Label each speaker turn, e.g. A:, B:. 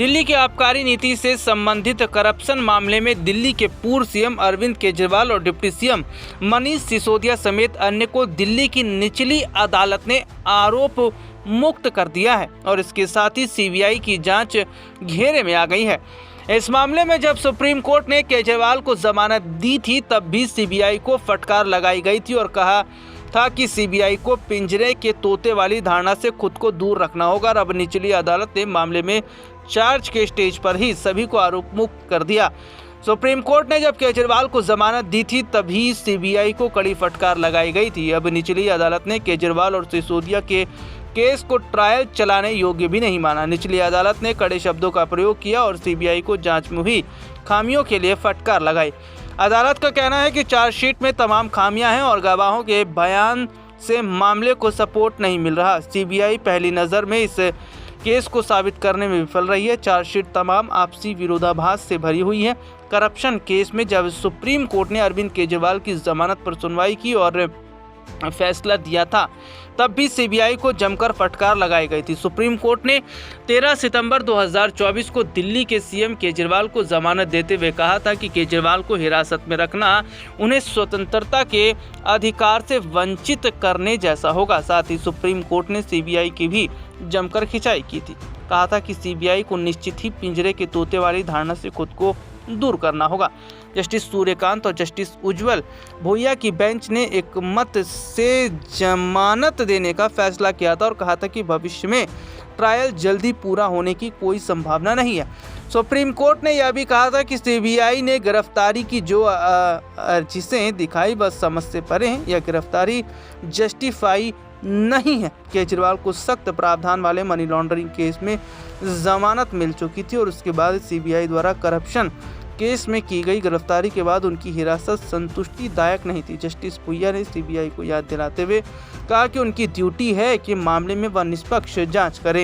A: दिल्ली की आबकारी नीति से संबंधित करप्शन मामले में दिल्ली के पूर्व सीएम अरविंद केजरीवाल और डिप्टी सीएम मनीष सिसोदिया समेत अन्य को दिल्ली की निचली अदालत ने आरोप मुक्त कर दिया है और इसके साथ ही सीबीआई की जांच घेरे में आ गई है। इस मामले में जब सुप्रीम कोर्ट ने केजरीवाल को जमानत दी थी तब भी सीबीआई को फटकार लगाई गई थी और कहा था कि सीबीआई को पिंजरे के तोते वाली धारणा से खुद को दूर रखना होगा। और अब निचली अदालत ने मामले में चार्ज के स्टेज पर ही सभी को आरोप मुक्त कर दिया। सुप्रीम कोर्ट ने जब केजरीवाल को जमानत दी थी तभी सीबीआई को कड़ी फटकार लगाई गई थी। अब निचली अदालत ने केजरीवाल और सिसोदिया के केस को ट्रायल चलाने योग्य भी नहीं माना। निचली अदालत ने कड़े शब्दों का प्रयोग किया और सीबीआई को जांच में हुई खामियों के लिए फटकार लगाई। अदालत का कहना है कि चार्जशीट में तमाम खामियां हैं और गवाहों के बयान से मामले को सपोर्ट नहीं मिल रहा। सीबीआई पहली नज़र में इस केस को साबित करने में विफल रही है। चार्जशीट तमाम आपसी विरोधाभास से भरी हुई है। करप्शन केस में जब सुप्रीम कोर्ट ने अरविंद केजरीवाल की जमानत पर सुनवाई की और फैसला दिया था तब भी सीबीआई को जमकर फटकार लगाई गई थी। सुप्रीम कोर्ट ने 13 सितंबर 2024 को दिल्ली के सीएम केजरीवाल को जमानत देते हुए कहा था कि केजरीवाल को हिरासत में रखना उन्हें स्वतंत्रता के अधिकार से वंचित करने जैसा होगा। साथ ही सुप्रीम कोर्ट ने सीबीआई की भी जमकर खिंचाई की थी। कहा था कि सीबीआई को निश्चित ही पिंजरे के तोते वाली धारणा से खुद को दूर करना होगा। जस्टिस सूर्यकांत और जस्टिस उज्जवल भोइया की बेंच ने एक मत से जमानत देने का फैसला किया था और कहा था कि भविष्य में ट्रायल जल्दी पूरा होने की कोई संभावना नहीं है। सुप्रीम कोर्ट ने यह भी कहा था कि सीबीआई ने गिरफ्तारी की जो अर्जिशें दिखाई बस समझ से परे हैं। यह गिरफ्तारी जस्टिफाई नहीं है। केजरीवाल को सख्त प्रावधान वाले मनी लॉन्ड्रिंग केस में जमानत मिल चुकी थी और उसके बाद सीबीआई द्वारा करप्शन केस में की गई गिरफ्तारी के बाद उनकी हिरासत संतुष्टिदायक नहीं थी। जस्टिस भुइया ने सीबीआई को याद दिलाते हुए कहा कि उनकी ड्यूटी है कि मामले में वह निष्पक्ष जांच करें।